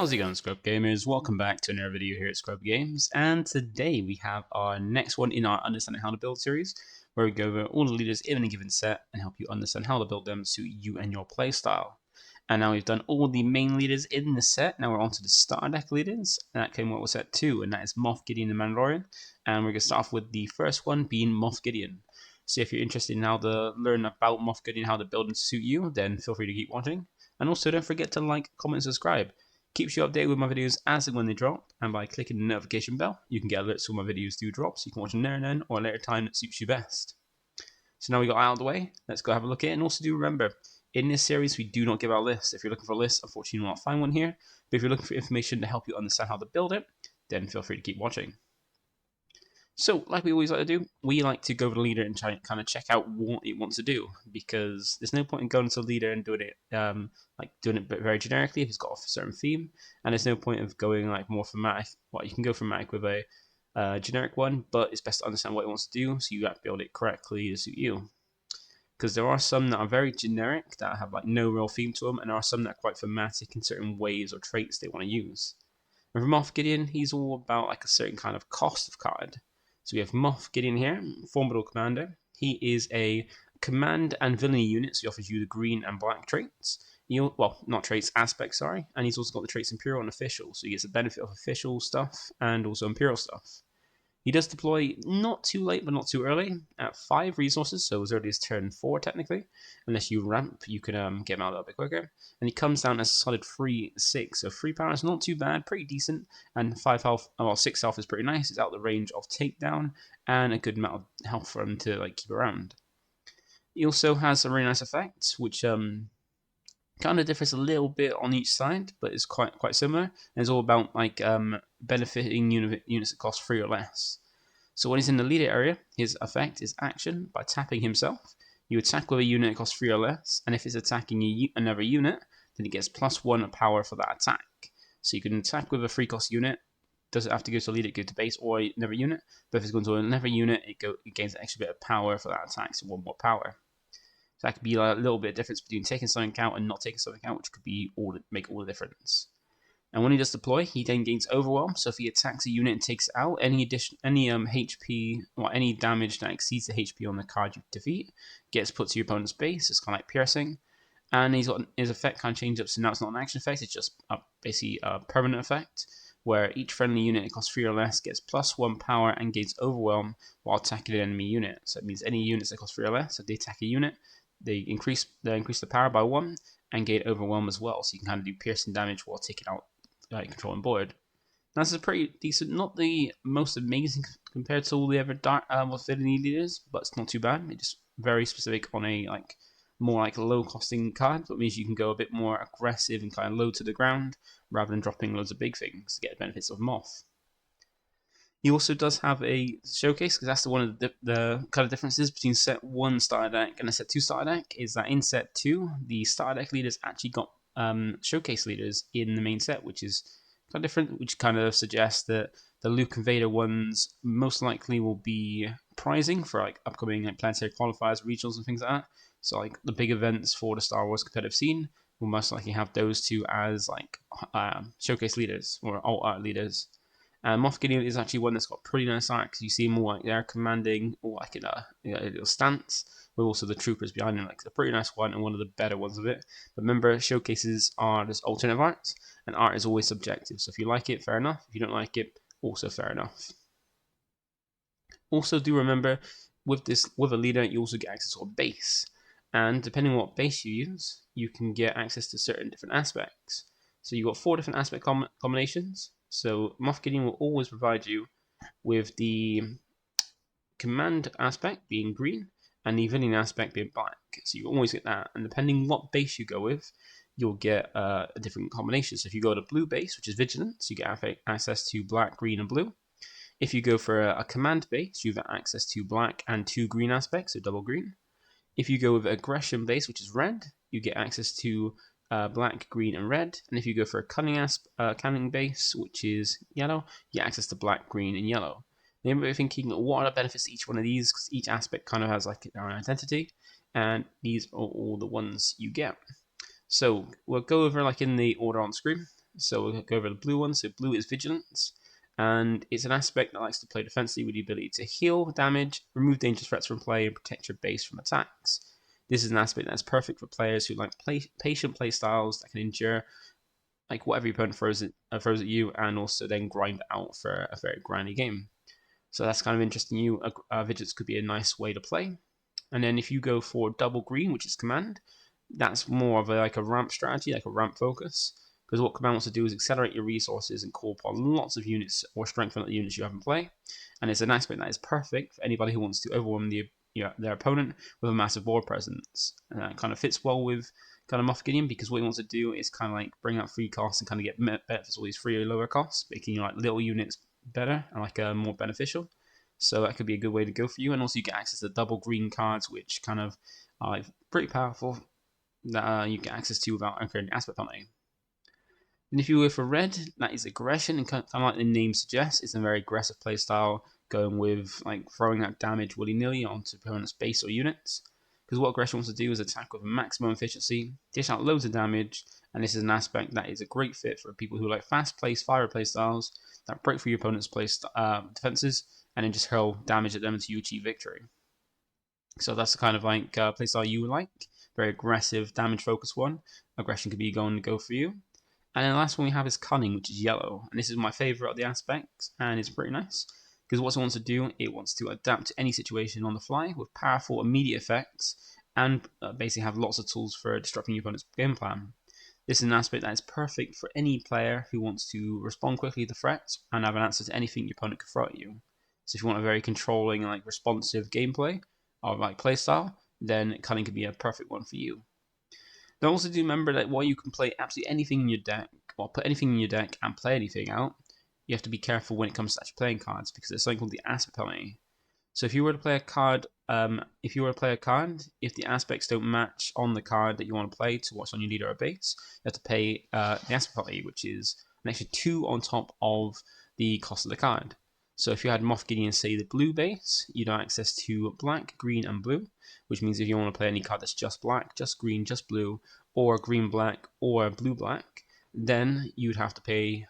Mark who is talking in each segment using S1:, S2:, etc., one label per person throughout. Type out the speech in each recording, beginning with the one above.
S1: How's it going, Scrub Gamers? Welcome back to another video here at ScrubGames, and today we have our next one in our Understanding How to Build series, where we go over all the leaders in a given set and help you understand how to build them to suit you and your playstyle. And now we've done all the main leaders in the set. Now we're on to the starter deck leaders, and that came what was set 2, and that is Moff Gideon the Mandalorian. And we're going to start off with the first one being Moff Gideon. So if you're interested in how to learn about Moff Gideon, how to build him to suit you, then feel free to keep watching. And also don't forget to like, comment, and subscribe. Keeps you updated with my videos as and when they drop, and by clicking the notification bell, you can get alerts when my videos do drop, so you can watch them there and then, or a later time that suits you best. So now we got out of the way, let's go have a look at it, and also do remember, in this series we do not give out lists. If you're looking for a list, unfortunately you will not find one here, but if you're looking for information to help you understand how to build it, then feel free to keep watching. So, like we always like to do, we like to go to the leader and try and kind of check out what it wants to do, because there's no point in going to the leader and doing it doing it very generically if it's got a certain theme, and there's no point of going like more thematic. Well, you can go thematic with a generic one, but it's best to understand what it wants to do, so you have to build it correctly to suit you. Because there are some that are very generic that have like no real theme to them, and there are some that are quite thematic in certain ways or traits they want to use. And for Moff Gideon, he's all about like a certain kind of cost of card. So we have Moff Gideon here, Formidable Commander. He is a command and villainy unit, so he offers you the green and black traits. Well, not traits, aspects, sorry. And he's also got the traits Imperial and Official, so he gets the benefit of official stuff and also Imperial stuff. He does deploy not too late, but not too early, at 5 resources, so as early as turn 4 technically. Unless you ramp, you can get him out a little bit quicker. And he comes down as a solid 3/6, so 3 power is not too bad, pretty decent. And 5 health, well, 6 health is pretty nice. It's out the range of takedown, and a good amount of health for him to like keep around. He also has a really nice effect, which kind of differs a little bit on each side, but it's quite similar. And it's all about like benefiting units that cost 3 or less. So when he's in the leader area, his effect is action. By tapping himself, you attack with a unit that costs 3 or less, and if it's attacking another unit, then it gets +1 power for that attack. So you can attack with a 3-cost unit. Doesn't have to go to leader, go to base or another unit. But if it's going to another unit, it gains an extra bit of power for that attack, so 1 more power. So that could be a little bit of difference between taking something out and not taking something out, which could be make all the difference. And when he does deploy, he then gains overwhelm. So if he attacks a unit and takes out any HP or any damage that exceeds the HP on the card you defeat, gets put to your opponent's base. It's kind of like piercing. And he's got his effect kind of change up, so now it's not an action effect. It's just basically a permanent effect, where each friendly unit that costs 3 or less gets +1 power and gains overwhelm while attacking an enemy unit. So it means any units that cost 3 or less, if they attack a unit, they increase the power by 1 and gain overwhelm as well. So you can kind of do piercing damage while taking out controlling board. Now, this is pretty decent, not the most amazing compared to all the other Villainy leaders, but it's not too bad. It's just very specific on a more low costing card, but it means you can go a bit more aggressive and kind of low to the ground rather than dropping loads of big things to get the benefits of Moff. He also does have a showcase, because that's one of the kind of differences between set 1 starter deck and a set 2 starter deck, is that in set 2, the starter deck leaders actually got showcase leaders in the main set, which is kind of different, which kind of suggests that the Luke and Vader ones most likely will be prizing for upcoming planetary qualifiers, regionals, and things like that. So the big events for the Star Wars competitive scene will most likely have those two as showcase leaders or alt art leaders. And Moff Gideon is actually one that's got pretty nice art, because you see more they're commanding, or in a little stance, with also the troopers behind him. It's a pretty nice one and one of the better ones of it. But remember, showcases are just alternate art, and art is always subjective. So if you like it, fair enough. If you don't like it, also fair enough. Also, do remember, with a leader, you also get access to a base, and depending on what base you use, you can get access to certain different aspects. So you've got 4 different aspect combinations. So Moff Gideon will always provide you with the command aspect being green and the villainy aspect being black. So you always get that, and depending what base you go with, you'll get a different combination. So if you go to blue base, which is vigilance, you get access to black, green, and blue. If you go for a command base, you have access to black and 2 green aspects, so double green. If you go with aggression base, which is red, you get access to black, green, and red. And if you go for a cunning base, which is yellow, you get access to black, green, and yellow. Now you might be thinking, what are the benefits to each one of these? Because each aspect kind of has their own identity, and these are all the ones you get. So we'll go over in the order on screen. So we'll go over the blue one. So blue is Vigilance, and it's an aspect that likes to play defensively with the ability to heal damage, remove dangerous threats from play, and protect your base from attacks. This is an aspect that's perfect for players who like patient play styles that can endure like whatever your opponent throws at you, and also then grind out for a very grindy game. So that's kind of interesting. Vigilance could be a nice way to play. And then if you go for double green, which is command, that's more of like a ramp strategy, like a ramp focus. Because what command wants to do is accelerate your resources and call upon lots of units or strengthen the units you have in play. And it's an aspect that is perfect for anybody who wants to overwhelm their opponent with a massive board presence. And that kind of fits well with kind of Moff Gideon, because what he wants to do is kind of like bring out free costs and kind of get benefits all these free or lower costs, making like little units better and like more beneficial. So that could be a good way to go for you. And also you get access to double green cards, which kind of are pretty powerful, that you get access to without incurring aspect penalty. And if you go for red, that is aggression, and kind of like the name suggests, it's a very aggressive playstyle, going with like throwing out damage willy-nilly onto opponent's base or units. Because what aggression wants to do is attack with maximum efficiency, dish out loads of damage, and this is an aspect that is a great fit for people who like fast-paced fire playstyles that break through your opponent's defenses and then just hurl damage at them until you achieve victory. So that's the kind of like playstyle you would like. Very aggressive, damage-focused one. Aggression could be going to go for you. And then the last one we have is Cunning, which is yellow. And this is my favorite of the aspects, and it's pretty nice. Because what it wants to do, it wants to adapt to any situation on the fly with powerful immediate effects, and basically have lots of tools for disrupting your opponent's game plan. This is an aspect that is perfect for any player who wants to respond quickly to threats and have an answer to anything your opponent can throw at you. So if you want a very controlling and like responsive gameplay or like playstyle, then Cunning could be a perfect one for you. Now also do remember that while you can play absolutely anything in your deck, or put anything in your deck and play anything out, you have to be careful when it comes to actually playing cards, because there's something called the aspect penalty. So if you were to play a card, if the aspects don't match on the card that you want to play to what's on your leader or base, you have to pay the aspect penalty, which is an extra 2 on top of the cost of the card. So if you had Moff Gideon, say the blue base, you'd have access to black, green, and blue, which means if you want to play any card that's just black, just green, just blue, or green black, or blue black, then you'd have to pay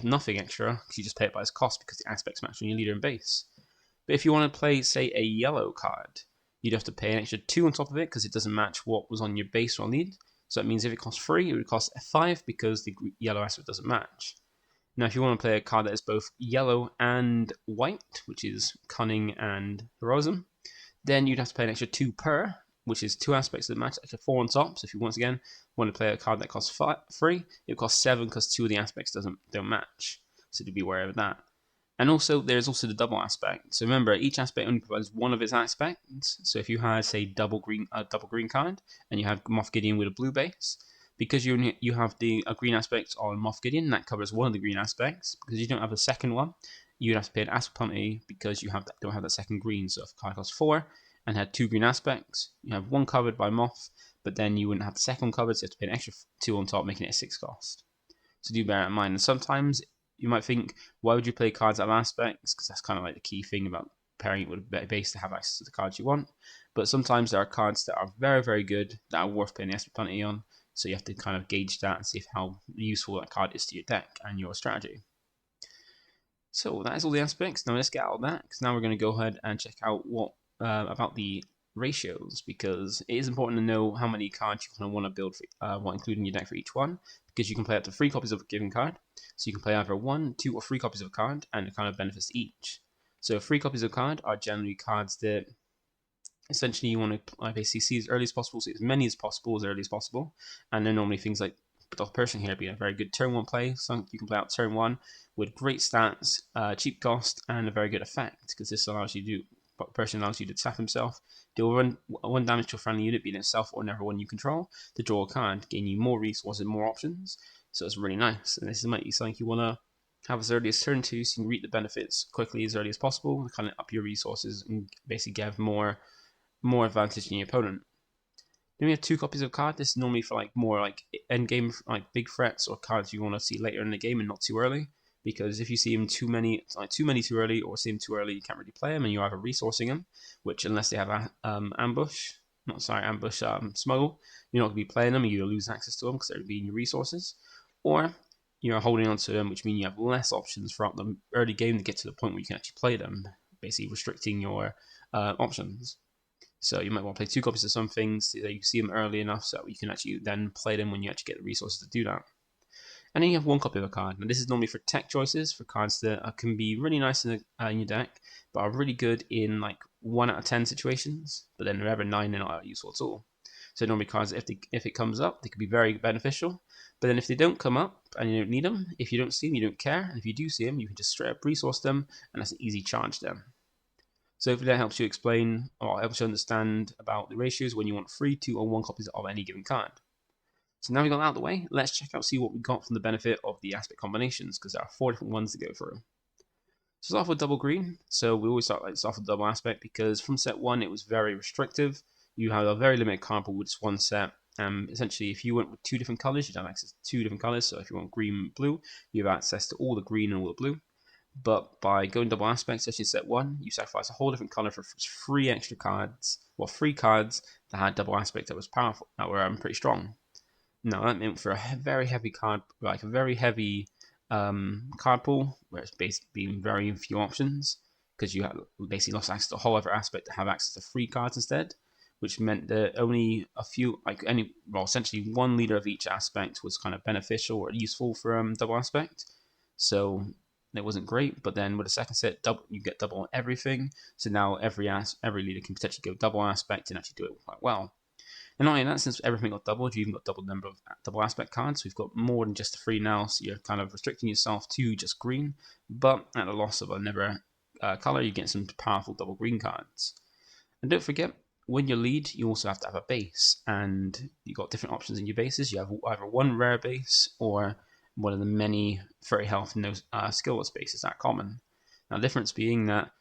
S1: nothing extra, because you just pay it by its cost because the aspects match on your leader and base. But if you want to play, say, a yellow card, you'd have to pay an extra 2 on top of it because it doesn't match what was on your base or lead. So that means if it costs 3, it would cost 5 because the yellow aspect doesn't match. Now, if you want to play a card that is both yellow and white, which is Cunning and Heroism, then you'd have to pay an extra 2 per, which is 2 aspects that match, extra 4 on top. So if you once again want to play a card that costs 3, it costs 7 because 2 of the aspects don't match. So to be aware of that. And also, there's also the double aspect. So remember, each aspect only provides one of its aspects. So if you had, say, double green card, and you have Moff Gideon with a blue base, because you have the green aspect on Moff Gideon, that covers one of the green aspects. Because you don't have a second one, you'd have to pay an aspect penalty because you don't have that second green. So if a card costs 4 and had 2 green aspects, you have one covered by Moff, but then you wouldn't have the second one covered, so you have to pay an extra 2 on top, making it a 6 cost. So do bear that in mind. And sometimes you might think, why would you play cards out of aspects? Because that's kind of like the key thing about pairing it with a base to have access to the cards you want. But sometimes there are cards that are very, very good that are worth paying the aspect penalty on. So you have to kind of gauge that and see how useful that card is to your deck and your strategy. So that is all the aspects. Now let's get out of that, because now we're going to go ahead and check out what about the ratios, because it is important to know how many cards you kind of want to build, what including your deck for each one, because you can play up to 3 copies of a given card. So you can play either 1, 2, or 3 copies of a card, and it kind of benefits each. So 3 copies of a card are generally cards that essentially you want to basically see as early as possible, see as many as possible as early as possible, and then normally things like Dr. Pershing here being a very good turn 1 play, so you can play out turn 1 with great stats, cheap cost, and a very good effect, because this allows you to Pershing allows you to tap himself, deal 1 damage to a friendly unit, be it itself or another one you control, to draw a card, gain you more resources, more options. So it's really nice, and this might be something you want to have as early as turn 2, so you can reap the benefits quickly as early as possible, kind of up your resources and basically give more advantage than your opponent. Then we have 2 copies of a card. This is normally for like more like end game, like big threats or cards you want to see later in the game and not too early. Because if you see them too many too early, or see them too early, you can't really play them, and you're either resourcing them, which unless they have smuggle, you're not going to be playing them, and you'll lose access to them because they're being your resources. Or you're holding on to them, which means you have less options throughout the early game to get to the point where you can actually play them, basically restricting your options. So you might want to play 2 copies of some things so that you see them early enough so you can actually then play them when you actually get the resources to do that. And then you have 1 copy of a card. Now this is normally for tech choices, for cards that can be really nice in your deck, but are really good in like 1 out of 10 situations, but then whenever 9 they're not useful at all. So normally cards, if it comes up, they could be very beneficial, but then if they don't come up and you don't need them, if you don't see them, you don't care, and if you do see them, you can just straight up resource them, and that's an easy charge them. So hopefully that helps you explain or helps you understand about the ratios when you want 3, 2, or 1 copies of any given card. So now we got that out of the way, let's check out, see what we got from the benefit of the aspect combinations, because there are 4 different ones to go through. So start off with double green. So we always start with double aspect because from set 1 it was very restrictive. You have a very limited card pool with just 1 set. Essentially, if you went with 2 different colors, you'd have access to 2 different colors. So if you want green and blue, you have access to all the green and all the blue. But by going double aspect, especially set 1, you sacrifice a whole different color for 3 extra cards, well, 3 cards that had double aspect that was powerful, that were pretty strong. Now that meant for a very heavy card, like a very heavy card pool, where it's basically being very few options, because you basically lost access to a whole other aspect to have access to 3 cards instead, which meant that only a few, essentially 1 leader of each aspect was kind of beneficial or useful for double aspect. So it wasn't great, but then with the second set, you get double on everything. So now every leader can potentially go double aspect and actually do it quite well. And not only that, since everything got doubled, you even got double number of double aspect cards. So we've got more than just the 3 now, so you're kind of restricting yourself to just green, but at the loss of another color, you get some powerful double green cards. And don't forget, when you lead, you also have to have a base, and you've got different options in your bases. You have either 1 rare base or one of the many 30 health no skillless bases that are common. Now, the difference being that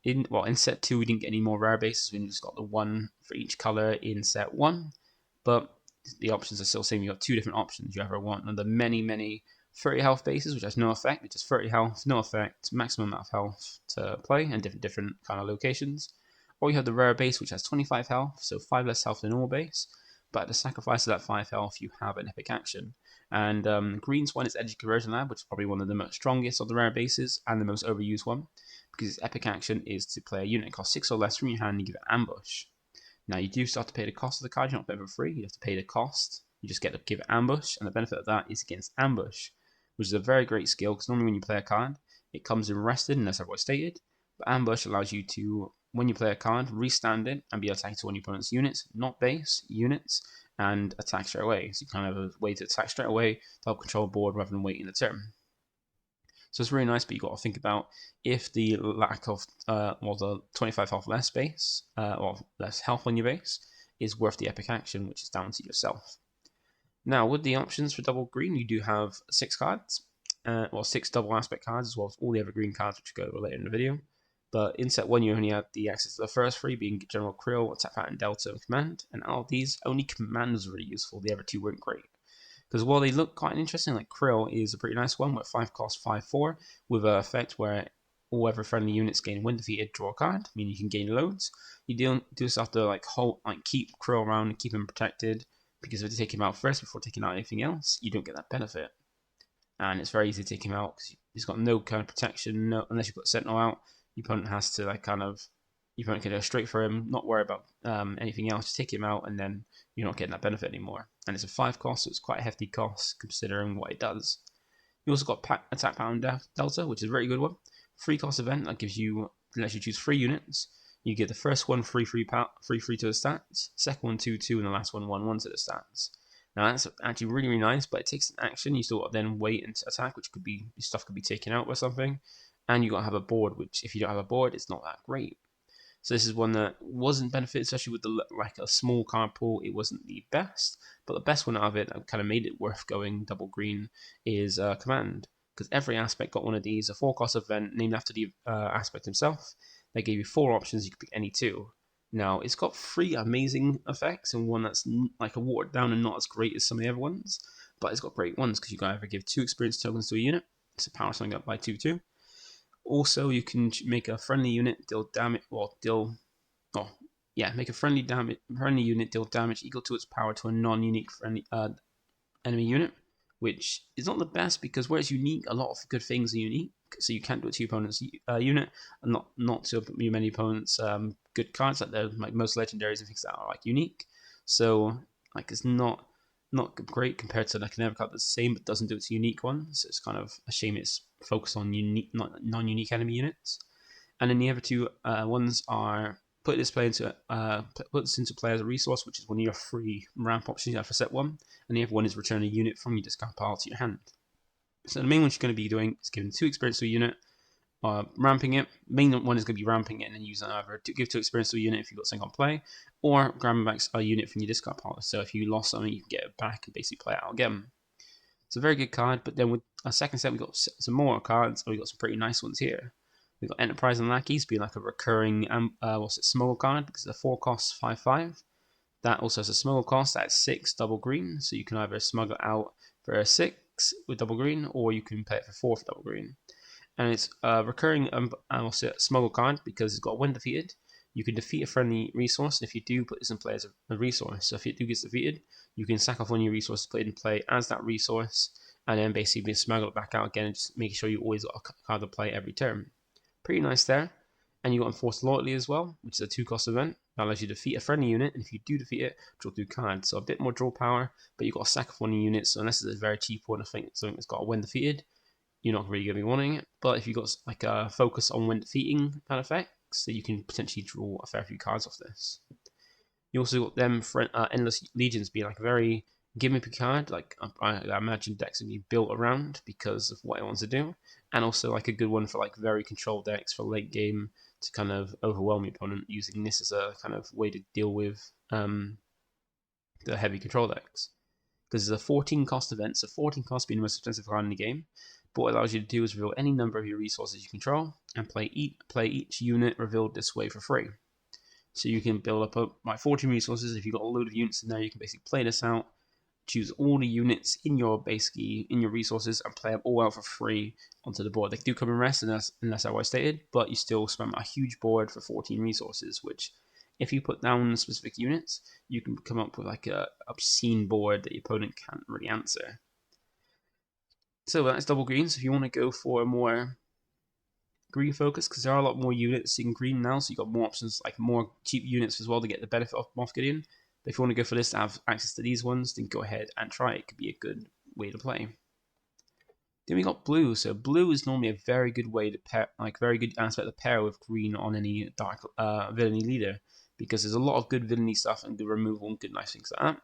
S1: in set 2 we didn't get any more rare bases. We just got the 1 for each color in set 1, but the options are still the same. You got 2 different options. You either want one of the many 30 health bases, which has no effect, which is 30 health, no effect, maximum amount of health to play, and different kind of locations. Or you have the rare base, which has 25 health, so 5 less health than normal base, but at the sacrifice of that 5 health, you have an epic action. And green's one is Energy Conversion Lab, which is probably one of the most strongest of the rare bases, and the most overused one, because its epic action is to play a unit that costs 6 or less from your hand and give it ambush. Now you do start to pay the cost of the card, you're not paying for free, you have to pay the cost. You just get to give it ambush, and the benefit of that is against ambush, which is a very great skill, because normally when you play a card, it comes in rested, unless otherwise stated, but ambush allows you to, when you play a card, restand it and be attacked to one of your opponent's units, not base, units, and attack straight away. So you kind of have a way to attack straight away to help control the board rather than waiting the turn. So it's really nice, but you've got to think about if the lack of, the 25 health less base, or less health on your base, is worth the epic action, which is down to yourself. Now, with the options for double green, you do have 6 cards, 6 double aspect cards, as well as all the other green cards, which we'll go over later in the video. But in set 1, you only have the access to the first 3, being General Krill, Attack Pattern, Delta, and Command. And out of these, only Command was really useful. The other 2 weren't great. Because while they look quite interesting, like Krill is a pretty nice one, with 5 cost, 5/4, with an effect where all other friendly units gain when defeated, draw a card, meaning you can gain loads. You do just have to keep Krill around and keep him protected, because if you take him out first before taking out anything else, you don't get that benefit. And it's very easy to take him out because he's got no kind of protection, unless you put Sentinel out. Your opponent has to your opponent can go straight for him, not worry about anything else, just take him out, and then you're not getting that benefit anymore. And it's a 5 cost, so it's quite a hefty cost considering what it does. You also got Attack Pattern Delta, which is a very good one. 3 cost event that lets you choose 3 units. You get the first one 3/3 to the stats, second one 2/2, and the last one 1/1 to the stats. Now that's actually really nice, but it takes an action. You still got to then wait and attack, which could be your stuff could be taken out by something, and you got to have a board, which if you don't have a board, it's not that great. So this is one that wasn't benefited, especially with a small card pool. It wasn't the best, but the best one out of it that kind of made it worth going double green is Command, because every aspect got one of these, a 4 cost event named after the aspect himself. They gave you 4 options, you could pick any 2. Now, it's got 3 amazing effects, and one that's like a watered down and not as great as some of the other ones, but it's got great ones, because you can either give 2 experience tokens to a unit, to power something up by 2/2. Also, you can make a friendly unit deal damage, make a friendly unit deal damage equal to its power to a non-unique friendly enemy unit. which is not the best because where it's unique, a lot of good things are unique. So you can't do it to your opponent's unit, and not to many opponents' good cards, like they're like most legendaries and things that are like unique. So like it's not great compared to like another card that's the same but doesn't do its unique one. So it's kind of a shame it's focused on unique, not non-unique enemy units. And then the other two ones are put this into play as a resource, which is one of your free ramp options you have for set one, and the other one is return a unit from your discard pile to your hand. So the main one you're going to be doing is giving 2 experience to a unit, ramping it. Main one is going to be ramping it and then using either to give 2 experience to a unit if you've got something on play, or grabbing back a unit from your discard pile. So if you lost something, you can get it back and basically play it out again. It's a very good card, but then with a second set, we've got some more cards, and we've got some pretty nice ones here. We've got Enterprise and Lackeys being like a recurring smuggle card because the 4 costs 5/5. That also has a smuggle cost at 6 double green, so you can either smuggle out for a 6 with double green, or you can play it for 4 for double green. And it's a recurring smuggle card because it's got when defeated, you can defeat a friendly resource, and if you do, put this in play as a resource. So if it do gets defeated, you can sack off one of your resources, put it in play as that resource, and then basically smuggle it back out again, and just making sure you always got a card to play every turn. Pretty nice there. And you got Enforced Loyalty as well, which is a 2-cost event. That allows you to defeat a friendly unit, and if you do defeat it, draw 2 cards. So a bit more draw power, but you've got to sack off one of your units, so unless it's a very cheap one, I think something that's got a when defeated, you're not really going to be wanting it. But if you've got like a focus on when defeating kind of effects, so you can potentially draw a fair few cards off this. You also got them Endless Legions being like a very gimmicky card, like I imagine decks would be built around because of what it wants to do, and also like a good one for like very controlled decks for late game to kind of overwhelm your opponent, using this as a kind of way to deal with the heavy control decks. Because it's a 14 cost event, so 14 cost being the most expensive card in the game. But what it allows you to do is reveal any number of your resources you control and play each unit revealed this way for free. So you can build up like 14 resources. If you've got a load of units in there, you can basically play this out, choose all the units in your resources, and play them all out for free onto the board. They do come in rest, unless otherwise stated, but you still spam a huge board for 14 resources, which if you put down specific units, you can come up with like a obscene board that your opponent can't really answer. So that's double green. So if you want to go for a more green focus, because there are a lot more units in green now, so you've got more options, like more cheap units as well to get the benefit of Moff Gideon. But if you want to go for this to have access to these ones, then go ahead and try it. It could be a good way to play. Then we got blue. So blue is normally a very good way to pair, like very good aspect to pair with green on any dark villainy leader, because there's a lot of good villainy stuff and good removal and good nice things like that.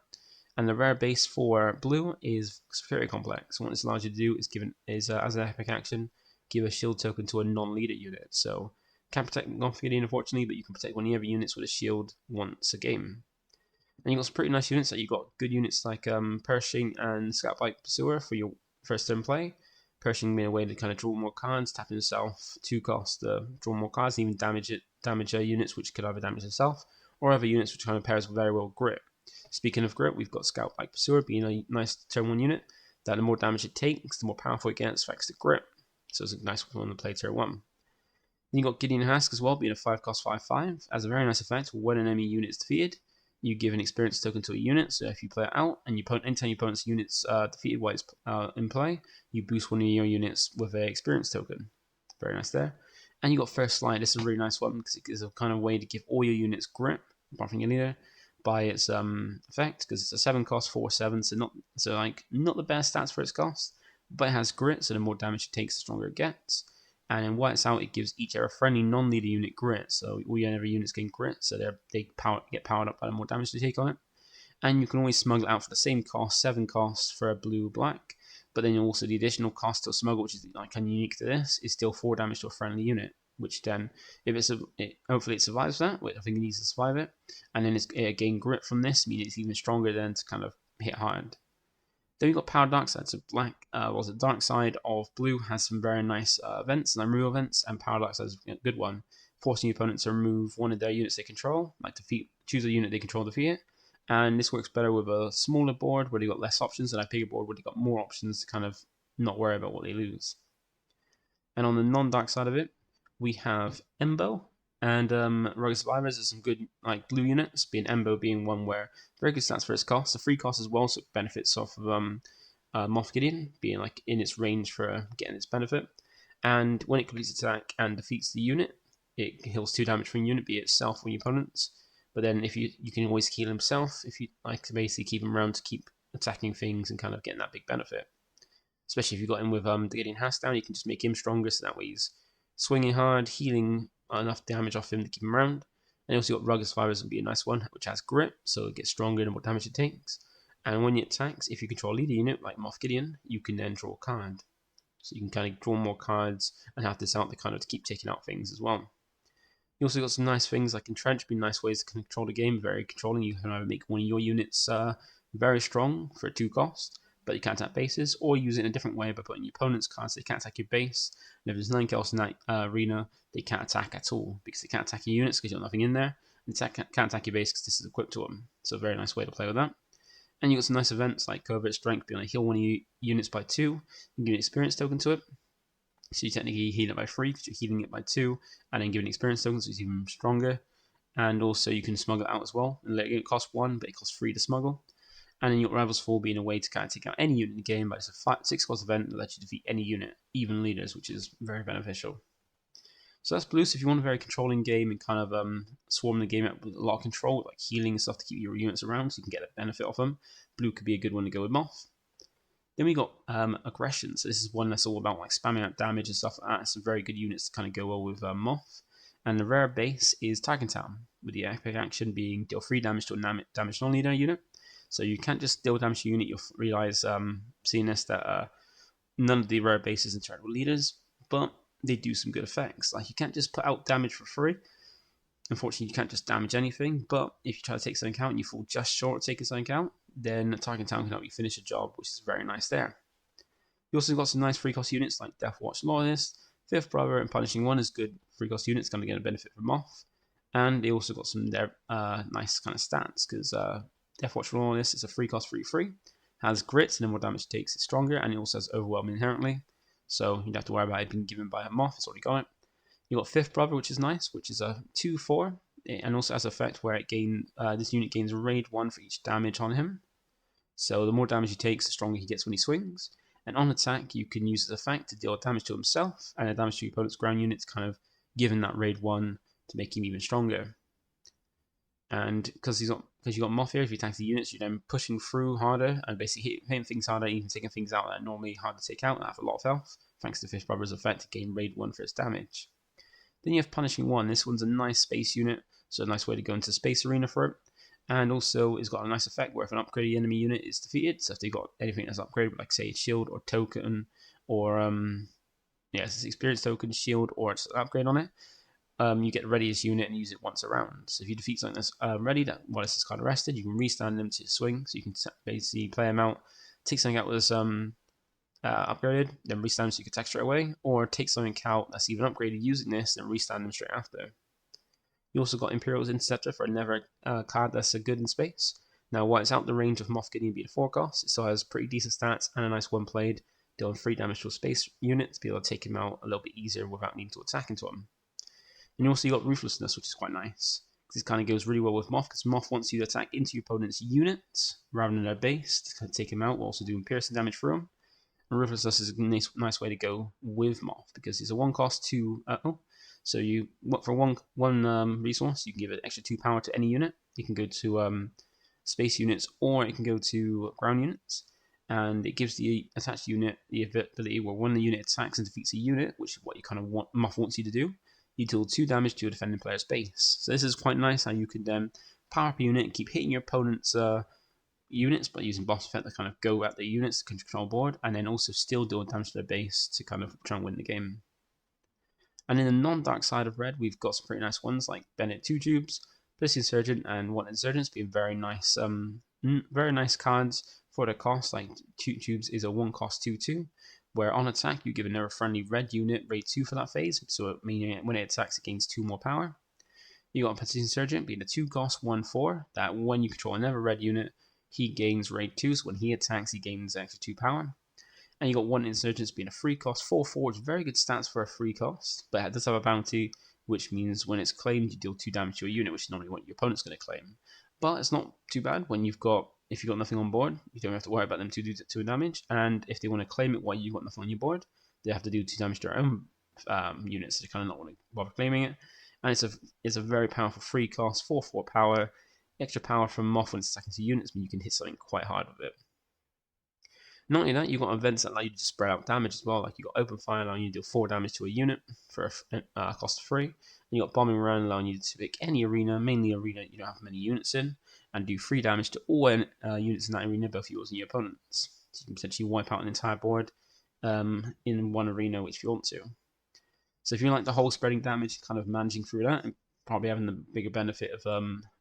S1: And the rare base for blue is Security Complex. What this allows you to do is as an epic action, give a shield token to a non-leader unit. So can't protect Moff Gideon unfortunately, but you can protect one of your units with a shield once a game. And you've got some pretty nice units. Like you've got good units like Pershing and Scoutbike Pursuer for your first turn play. Pershing being a way to kind of draw more cards, tap himself 2 cost, draw more cards, and even damage units which could either damage himself or other units which kind of pairs very well with Grip. Speaking of Grip, we've got Scoutbike Pursuer being a nice turn 1 unit that the more damage it takes, the more powerful it gets thanks to Grip. So it's a nice one to play turn 1. Then you've got Gideon Hask as well, being a 5 cost 5/5, as a very nice effect. When an enemy unit is defeated, you give an experience token to a unit. So if you play it out and anytime your opponent's units defeated while it's in play, you boost one of your units with an experience token. Very nice there. And you got First Slide. This is a really nice one because it is a kind of way to give all your units grip, apart from your leader, by its effect, because it's a 7 cost 4/7, so not the best stats for its cost, but it has grit, so the more damage it takes, the stronger it gets. And in White's Out, it gives each friendly non-leader unit grit, so all your other units gain grit, so they get powered up by the more damage they take on it. And you can always smuggle it out for the same cost, 7 costs for a blue-black, but then also the additional cost to smuggle, which is like kind of unique to this, is still 4 damage to a friendly unit, which then, if hopefully it survives that, which I think it needs to survive it, and then it gain grit from this, meaning it's even stronger then to kind of hit hard. Then we've got Power Dark Side. So the Dark Side of blue has some very nice events and removal events, and Power Dark Side is a good one, forcing your opponent to remove one of their units they control, like choose a unit they control, defeat it. And this works better with a smaller board where they've got less options, and a bigger board where they've got more options to kind of not worry about what they lose. And on the non-dark side of it, we have Embo and Rugged Survivors. There's some good blue units, being Embo being one where very good stats for its cost. The free cost as well, so it benefits off of Moff Gideon, being like in its range for getting its benefit. And when it completes its attack and defeats the unit, it heals 2 damage from unit, be it itself or your opponents. But then if you can always heal himself if you like to basically keep him around to keep attacking things and kind of getting that big benefit. Especially if you got him with the Gideon Has down, you can just make him stronger, so that way he's swinging hard, healing enough damage off him to keep him around. And you also got Rugged Survivors would be a nice one, which has Grit, so it gets stronger the more damage it takes. And when it attacks, if you control a leader unit like Moff Gideon, you can then draw a card. So you can kind of draw more cards and have this out to kind of to keep taking out things as well. You also got some nice things like Entrench, being nice ways to control the game, very controlling. You can either make one of your units very strong for a 2 cost, but you can't attack bases, or use it in a different way by putting your opponent's cards so they can't attack your base. And if there's 9 chaos in that arena, they can't attack at all, because they can't attack your units because you've got nothing in there, and can't attack your base because this is equipped to them. So a very nice way to play with that. And you got some nice events like Covert Strength, being able to heal one of your units by 2, and give an experience token to it. So you technically heal it by 3 because you're healing it by 2, and then giving experience tokens, so it's even stronger. And also you can smuggle it out as well, and let it cost 1, but it costs 3 to smuggle. And then you got Rival's Fall being a way to kind of take out any unit in the game, but it's a 6 cost event that lets you defeat any unit, even leaders, which is very beneficial. So that's blue. So if you want a very controlling game and kind of swarm the game out with a lot of control, like healing and stuff to keep your units around so you can get a benefit off them, blue could be a good one to go with Moff. Then we got Aggression. So this is one that's all about like spamming out damage and stuff like that. Some very good units to kind of go well with Moff. And the rare base is Tiger Town, with the epic action being deal 3 damage to a damage non-leader unit. So you can't just deal damage to a unit. You'll realize, seeing this, that none of the rare bases interact with leaders, but they do some good effects. Like you can't just put out damage for free. Unfortunately, you can't just damage anything, but if you try to take something out and you fall just short of taking something out, then Tiger Town can help you finish a job, which is very nice there. You also got some nice free cost units like Death Watch Loyalist, Fifth Brother, and Punishing One is good free cost units, going to get a benefit from Moff. And they also got some nice kind of stats, because Death Watch Loyalist is a free cost 3/3, has Grit, and the more damage it takes, it's stronger, and it also has Overwhelm inherently. So you don't have to worry about it being given by a Moff, it's already got it. You got Fifth Brother, which is nice, which is a 2/4, and also has an effect where this unit gains Raid 1 for each damage on him. So the more damage he takes, the stronger he gets when he swings. And on attack, you can use this effect to deal damage to himself and damage to your opponent's ground units, kind of giving that Raid 1 to make him even stronger. And because you got Moff here, if you attack the units, you're then pushing through harder and basically hitting things harder, even taking things out that are normally hard to take out and have a lot of health, thanks to Fifth Brother's effect to gain Raid 1 for its damage. Then you have Punishing One. This one's a nice space unit, so a nice way to go into Space Arena for it. And also, it's got a nice effect where if an upgraded enemy unit is defeated, so if they've got anything that's upgraded, like say a shield or token, or it's an experience token, shield, or it's an upgrade on it, you get the readiest unit and use it once around. So if you defeat something that's ready, that while it's kind of rested, you can restand them to swing, so you can basically play them out, take something out with this upgraded, then restand them so you can attack straight away, or take something out that's even upgraded using this, and restand them straight after. You also got Imperial's Interceptor for another card that's a good in space. Now, while it's out the range of Moff Gideon being a 4 cost, it still has pretty decent stats and a nice one played, dealing 3 damage to a space unit to be able to take him out a little bit easier without needing to attack into him. And you also got Ruthlessness, which is quite nice. This kind of goes really well with Moff, because Moff wants you to attack into your opponent's units rather than their base to kind of take him out, while also doing piercing damage through him. And Ruthlessness is a nice way to go with Moff, because it's a 1 cost 2. So you for one resource, you can give it extra 2 power to any unit. You can go to space units, or it can go to ground units, and it gives the attached unit the ability where when the unit attacks and defeats a unit, which is what you kind of want Moff wants you to do, you deal 2 damage to a defending player's base. So this is quite nice how you can then power up a unit and keep hitting your opponent's units by using boss effect to kind of go at the units to control board, and then also still deal damage to their base to kind of try and win the game. And in the non-dark side of red, we've got some pretty nice ones like Bennett 2 Tubes, Bliss Insurgent, and One Insurgents being very nice cards for their cost. Like 2 Tubes is a 1 cost 2/2, where on attack you give another friendly red unit Raid 2 for that phase, so meaning when it attacks it gains 2 more power. You got Bliss Insurgent being a 2 cost 1/4, that when you control another red unit, he gains Raid 2, so when he attacks he gains extra 2 power. And you got One Insurgents being a 3 cost 4/4, which is very good stats for a 3 cost, but it does have a bounty, which means when it's claimed, you deal 2 damage to a unit, which is normally what your opponent's going to claim. But it's not too bad when you've got if you've got nothing on board, you don't have to worry about them to do 2 damage. And if they want to claim it while you've got nothing on your board, they have to do 2 damage to their own units. So they kind of not want to bother claiming it. And it's a very powerful free cost, 4/4 power, extra power from Moff when it's attacking to units, means you can hit something quite hard with it. Not only that, you've got events that allow you to spread out damage as well. Like you've got open fire allowing you to deal 4 damage to a unit for a cost of 3. And you've got bombing run allowing you to pick any arena, mainly arena you don't have many units in, and do 3 damage to all units in that arena, both yours and your opponents. So you can potentially wipe out an entire board in one arena, which you want to. So if you like the whole spreading damage, kind of managing through that, and probably having the bigger benefit of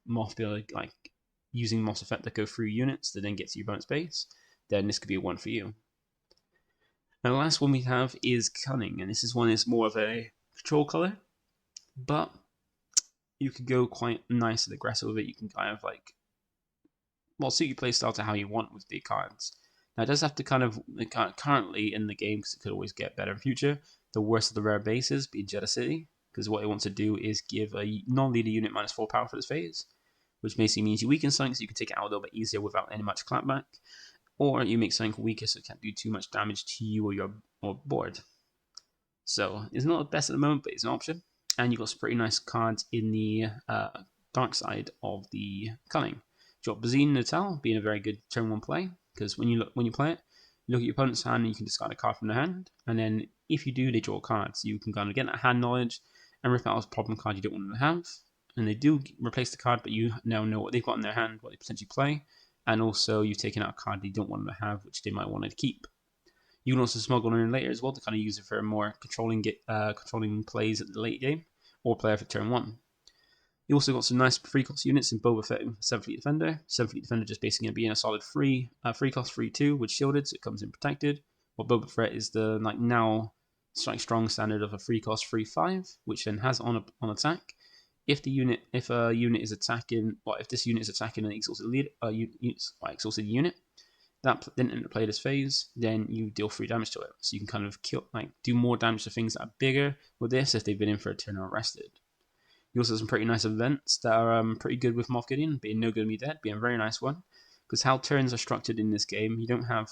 S1: Moff being like using Moff's effect to go through units to then get to your opponent's base, then this could be one for you. Now the last one we have is Cunning, and this is one that's more of a control color, but you could go quite nice and aggressive with it. You can kind of like, well, suit your playstyle to how you want with the cards. Now it does have to kind of, currently in the game, because it could always get better in future, the worst of the rare bases being Jeddah City, because what it wants to do is give a non-leader unit -4 power for this phase, which basically means you weaken something so you can take it out a little bit easier without any much clapback, or you make something weaker so it can't do too much damage to you or your board. So it's not the best at the moment, but it's an option. And you've got some pretty nice cards in the dark side of the Cunning. You've got Bazine Natal being a very good turn 1 play, because when you play it, you look at your opponent's hand and you can discard a card from their hand, and then if you do, they draw a card. So you can kind of get that hand knowledge and rip out a problem card you don't want them to have. And they do replace the card, but you now know what they've got in their hand, what they potentially play. And also you've taken out a card they don't want them to have, which they might want to keep. You can also smuggle in later as well to kind of use it for more controlling plays at the late game, or play for turn 1. You also got some nice free cost units in Boba Fett and 7th Fleet Defender. 7th Fleet Defender just basically going to be in a solid free cost 3/2 with shielded, so it comes in protected. While Boba Fett is the now strong standard of a free cost 3/5, which then has on attack. If a unit is attacking, if this unit is attacking an exhausted exhausted unit that didn't enter play this phase, then you deal 3 damage to it. So you can kind of do more damage to things that are bigger with this if they've been in for a turn or arrested. You also have some pretty nice events that are pretty good with Moff Gideon, being no good to be dead, being a very nice one. Because how turns are structured in this game, you don't have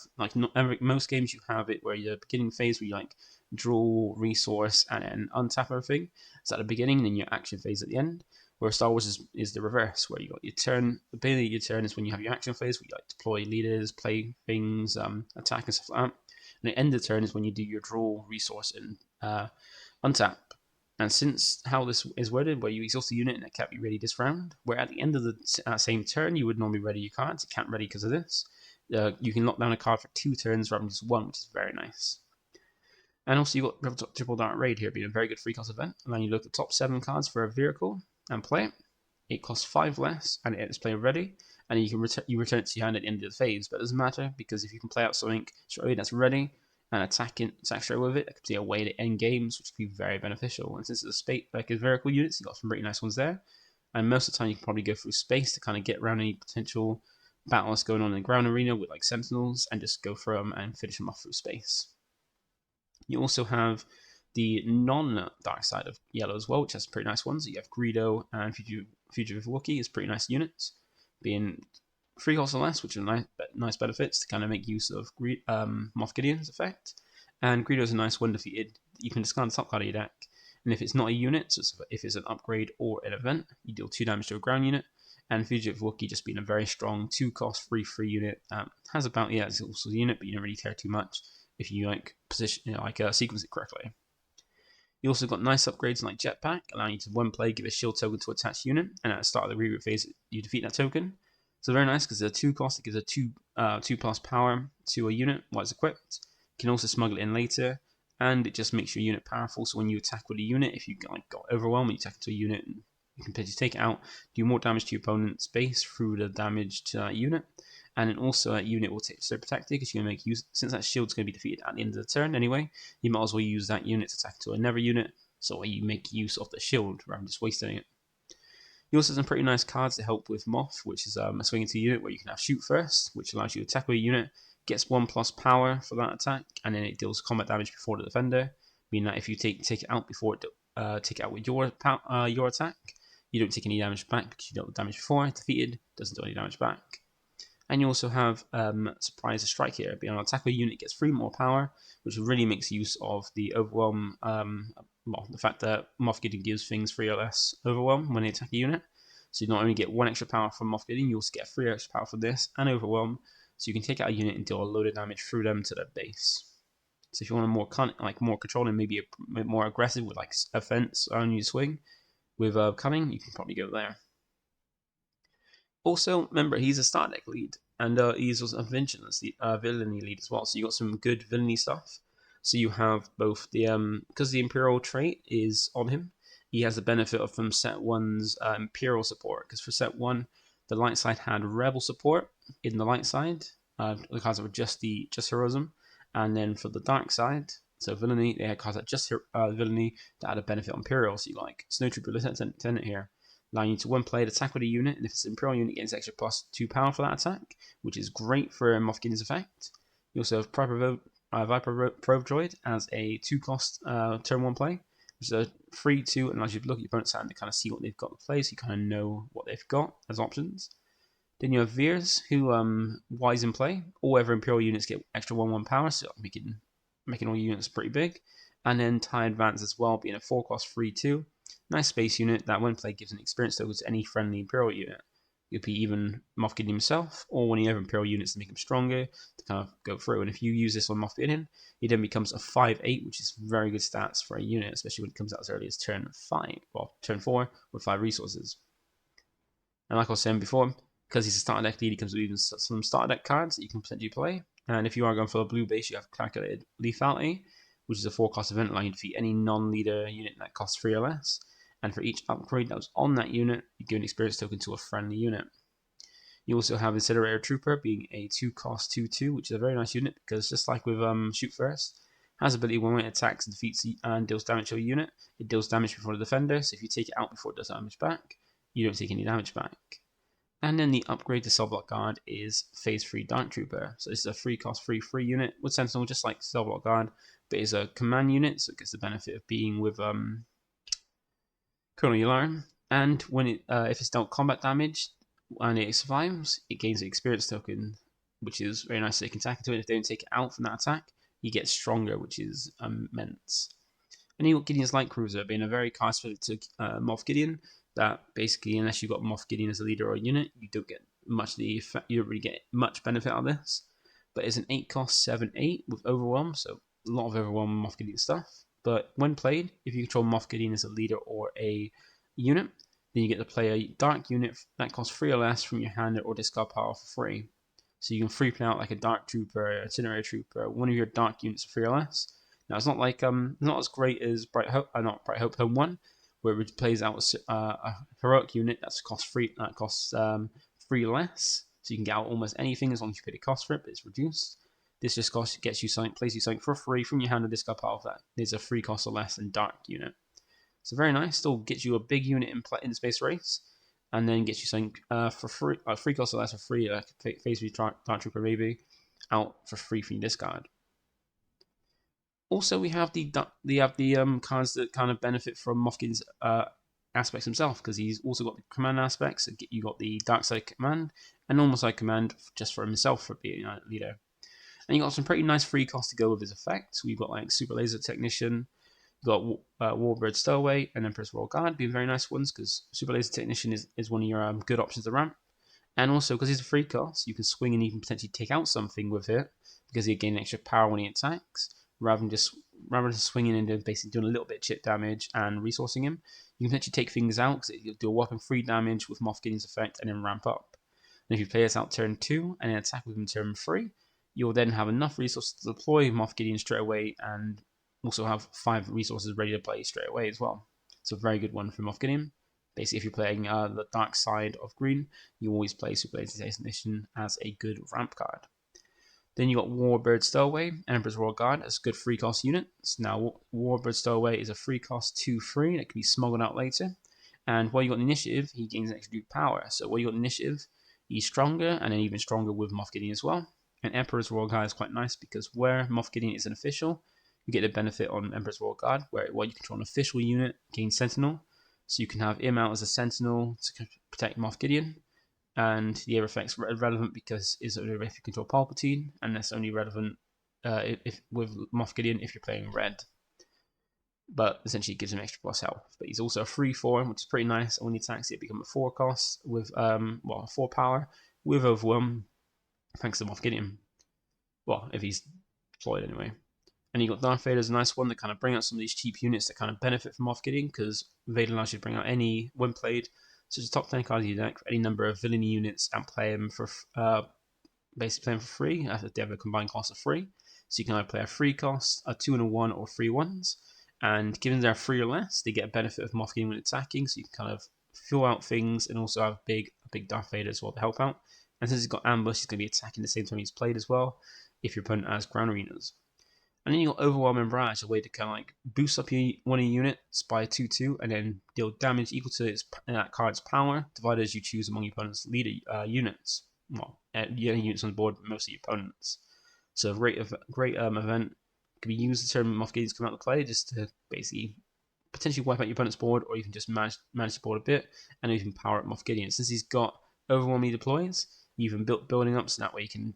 S1: most games you have it where your beginning phase where you draw resource and then untap everything. It's at the beginning, and then your action phase at the end. Where Star Wars is the reverse, where you got your turn. The beginning of your turn is when you have your action phase, where you deploy leaders, play things, attack and stuff like that. And the end of the turn is when you do your draw resource and untap. And since how this is worded, where you exhaust a unit and it can't be ready this round, where at the end of the same turn you would normally ready your cards, it can't ready because of this. You can lock down a card for 2 turns rather than just 1, which is very nice. And also you've got Triple Dart Raid here being a very good free cost event, allowing you to look at the top 7 cards for a vehicle and play it. It costs 5 less and it is play ready, and you can return it to your hand at the end of the phase, but it doesn't matter because if you can play out something straight away that's ready and attack straight with it, that could be a way to end games, which could be very beneficial. And since it's a space a vehicle units, you've got some pretty nice ones there. And most of the time you can probably go through space to kind of get around any potential battles going on in the ground arena with sentinels and just go through them and finish them off through space. You also have the non-dark side of yellow as well, which has pretty nice ones. You have Greedo and Fugitive Wookiee is pretty nice units, being 3 costs or less, which are nice benefits to kind of make use of Moff Gideon's effect. And Greedo is a nice one defeated. You can discard the top card of your deck, and if it's not a unit, so if it's an upgrade or an event, you deal 2 damage to a ground unit. And Fugitive Wookiee just being a very strong 2-cost 3/3 unit. Has about it's also a unit, but you don't really care too much if you position sequence it correctly. You also got nice upgrades like Jetpack, allowing you to 1 play, give a shield token to attached unit, and at the start of the reroute phase, you defeat that token. So very nice because it's a 2 cost. It gives a 2+ power to a unit while it's equipped. You can also smuggle it in later, and it just makes your unit powerful. So when you attack with a unit, if you got overwhelmed, you attack into a unit, you can potentially take it out, do more damage to your opponent's base through the damage to that unit. And then also that unit will take so protected because you're going to make use, since that shield's going to be defeated at the end of the turn anyway, you might as well use that unit to attack to another unit, so you make use of the shield rather than just wasting it. You also have some pretty nice cards to help with Moff, which is a swing into unit where you can have shoot first, which allows you to attack with a unit, gets 1+ power for that attack, and then it deals combat damage before the defender, meaning that if you take it out before take it out with your attack, you don't take any damage back because you dealt the damage before, defeated, doesn't do any damage back. And you also have Surprise Strike here. Being an attacker unit gets 3 more power, which really makes use of the Overwhelm, well, the fact that Moff Gideon gives things 3 or less Overwhelm when they attack a unit. So you not only get 1 extra power from Moff Gideon, you also get 3 extra power from this and Overwhelm. So you can take out a unit and deal a load of damage through them to their base. So if you want a more controlling, maybe a bit more aggressive with like offense on your swing with Cunning, you can probably go there. Also, remember, he's a start deck lead, and he's also a Villainy lead as well. So you got some good Villainy stuff. So you have both the because the Imperial trait is on him, he has the benefit of from set 1's Imperial support. Because for set 1, the light side had Rebel support in the light side, because of just heroism, and then for the dark side, so Villainy, they had cards that just Villainy that had a benefit on Imperial. So you like Snowtrooper Lieutenant here, allowing you to one play attack with a unit, and if it's an Imperial unit, it gets extra +2 power for that attack, which is great for Moff Gideon's effect. You also have Viper Probe Droid as a 2-cost turn 1 play, which is a 3/2, and allows you to look at your opponent's hand to kind of see what they've got to play, so you kind of know what they've got as options. Then you have Veers, who Wise in play. All other Imperial units get extra 1/1 power, so making all your units pretty big. And then TIE Advance as well, being a 4-cost 3/2. Nice space unit that when played gives an experience token to any friendly Imperial unit. It could be even Moff Gideon himself, or one of the other Imperial units to make him stronger, to kind of go through. And if you use this on Moff Gideon, he then becomes a 5/8, which is very good stats for a unit, especially when it comes out as early as turn 4 with 5 resources. And like I was saying before, because he's a starter deck lead, he comes with even some starter deck cards that you can potentially play. And if you are going for a blue base, you have Calculated Lethality, which is a 4-cost event allowing you to defeat any non-leader unit that costs 3 or less. And for each upgrade that was on that unit, you give an experience token to a friendly unit. You also have Incinerator Trooper being a 2-cost 2/2, which is a very nice unit because just like with Shoot First, has ability when it attacks and defeats and deals damage to a unit, it deals damage before the defender. So if you take it out before it does damage back, you don't take any damage back. And then the upgrade to Cell Block Guard is Phase 3 Dark Trooper. So this is a 3-cost 3/3 unit with Sentinel, just like Cell Block Guard, but it's a command unit, so it gets the benefit of being with Colonel Yularen. And when if it's dealt combat damage and it survives, it gains an experience token, which is very nice. So you can attack into it. If they don't take it out from that attack, you get stronger, which is immense. And you got Gideon's Light Cruiser being a very cast fit to Moff Gideon. That basically, unless you got Moff Gideon as a leader or a unit, you don't get much you don't really get much benefit out of this. But it's an 8-cost 7/8 with Overwhelm, so a lot of Overwhelm Moff Gideon stuff. But when played, if you control Moff Gideon as a leader or a unit, then you get to play a dark unit that costs 3 or less from your hand or discard power for free. So you can free play out like a Dark Trooper, Incinerator Trooper, one of your dark units for 3 or less. Now it's not like not as great as Bright Hope Home 1, where it plays out a heroic unit that costs 3 less, so you can get out almost anything as long as you pay the cost for it, but it's reduced. This just gets you something, plays you something for free from your hand or discard pile of that. There's a 3 cost or less and dark unit. So very nice. Still gets you a big unit in Space Race, and then gets you something for free, 3 cost or less for free, like Phase 3 Dark Trooper maybe, out for free from your discard. Also, we have the cards that kind of benefit from Moff Gideon's aspects himself, because he's also got the command aspects. So you got the dark side command and normal side command just for himself for being a leader. And you got some pretty nice free costs to go with his effects. We've got like Super Laser Technician, you've got Warbird Stowaway, and Emperor's Royal Guard being very nice ones, because Super Laser Technician is one of your good options to ramp. And also, because he's a free cost, you can swing and even potentially take out something with it, because he gain extra power when he attacks, rather than swinging and basically doing a little bit of chip damage and resourcing him. You can potentially take things out, because you'll do a whopping 3 damage with Moff Gideon's effect and then ramp up. And if you play this out turn 2 and then attack with him turn 3, you'll then have enough resources to deploy Moff Gideon straight away, and also have 5 resources ready to play straight away as well. So a very good one for Moff Gideon. Basically, if you're playing the dark side of green, you always play Super Laser Technician as a good ramp card. Then you got Warbird Stowaway and Emperor's Royal Guard as good 3-cost units. Now, Warbird Stowaway is a 3-cost 2/3 that can be smuggled out later. And while you got initiative, he gains an extra power. So while you got initiative, he's stronger, and then even stronger with Moff Gideon as well. And Emperor's Royal Guard is quite nice, because where Moff Gideon is an official, you get the benefit on Emperor's Royal Guard, where while you control an official unit, gain Sentinel. So you can have him out as a Sentinel to protect Moff Gideon. and the other effect's relevant because it's only if you control Palpatine, and that's only relevant if with Moff Gideon if you're playing red. But essentially it gives him extra plus health. But he's also a 3/4, which is pretty nice. When he attacks, it becomes a 4 cost with 4 power with overwhelm, thanks to Moff Gideon. Well, if he's deployed anyway. And you got Darth Vader's a nice one that kind of bring out some of these cheap units that kind of benefit from Moff Gideon, because Vader allows you to bring out any, when played, such as top 10 cards of your deck, for any number of villainy units, and play them for basically play them for free. They have a combined cost of 3. So you can either play a 3 cost, a 2 and a 1, or 3 1s. And given they're 3 or less, they get a benefit of Moff Gideon when attacking, so you can kind of fill out things and also have a big Darth Vader as well to help out. And since he's got ambush, he's going to be attacking the same time he's played as well, if your opponent has ground arenas. And then you got Overwhelm and Barrage, a way to kind of like boost up one of your units by 2/2, and then deal damage equal to that card's power, divided as you choose among your opponent's leader units. Well, units on the board, but mostly your opponents. So a great event can be used to determine Moff Gideon's come out to play, just to basically potentially wipe out your opponent's board, or even just manage the board a bit, and even power up Moff Gideon. Since he's got Overwhelm he deploys, you've been building up, so that way you can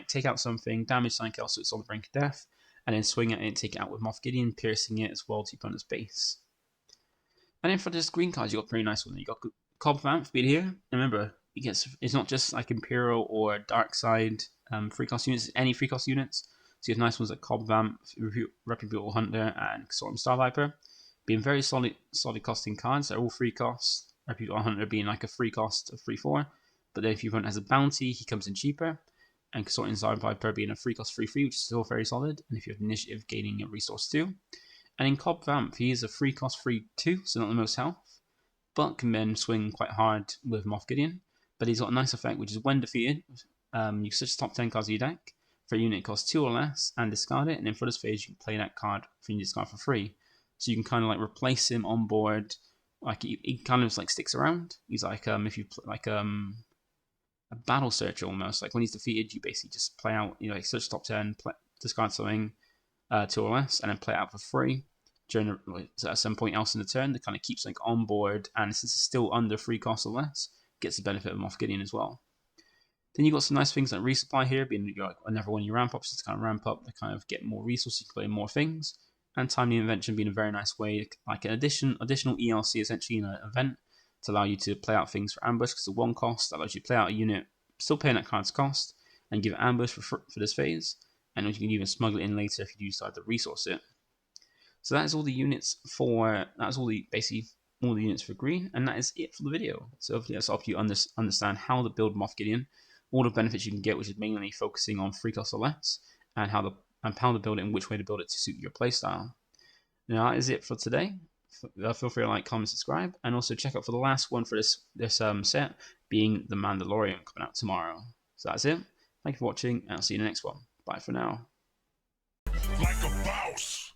S1: take out something, damage something else so it's on the brink of death, and then swing at it and take it out with Moff Gideon, piercing it as well to your opponent's base. And then for this green cards, you got a pretty nice one. You got Cobb Vanth being here. And remember, it's not just like Imperial or Dark Side free cost units, it's any free cost units. So you have nice ones like Cobb Vanth, Reputable Hunter, and Consortium Star Viper, being very solid costing cards. They're all free costs. Reputable Hunter being like a free cost of 3/4. But then if your opponent has a bounty, he comes in cheaper. And Consortium Star Viper being a free cost 3/3, which is still very solid. And if you have initiative, gaining a resource 2. And in Cobb Vanth, he is a free cost 3/2, so not the most health, but can then swing quite hard with Moff Gideon. But he's got a nice effect, which is when defeated, you switch the top 10 cards of your deck for a unit that costs 2 or less and discard it. And then for this phase, you can play that card from your discard for free. So you can kind of like replace him on board. Like he kind of like sticks around. He's like if you like a battle searcher almost. Like when he's defeated, you basically just play out, like search top 10, discard something 2 or less, and then play it out for free during at some point else in the turn. That kind of keeps like on board, and since it's still under 3 costs or less, gets the benefit of Moff Gideon as well. Then you got some nice things like resupply here, being like another one of your ramp ups to kind of ramp up to kind of get more resources, you can play more things, and timely invention being a very nice way, like an additional ELC essentially in an event to allow you to play out things for ambush, because the 1 cost that allows you to play out a unit, still paying that card's cost, and give it ambush for this phase, and you can even smuggle it in later if you do decide to resource it. So that's all the units basically all the units for green, and that is it for the video. So hopefully that's helped you understand how to build Moff Gideon, all the benefits you can get, which is mainly focusing on 3 costs or less, and how to build it and which way to build it to suit your playstyle. Now that is it for today. Feel free to like, comment, subscribe, and also check out for the last one for this set, being the Mandalorian, coming out tomorrow. So that's it. Thank you for watching, and I'll see you in the next one. Bye for now.
S2: Like a boss.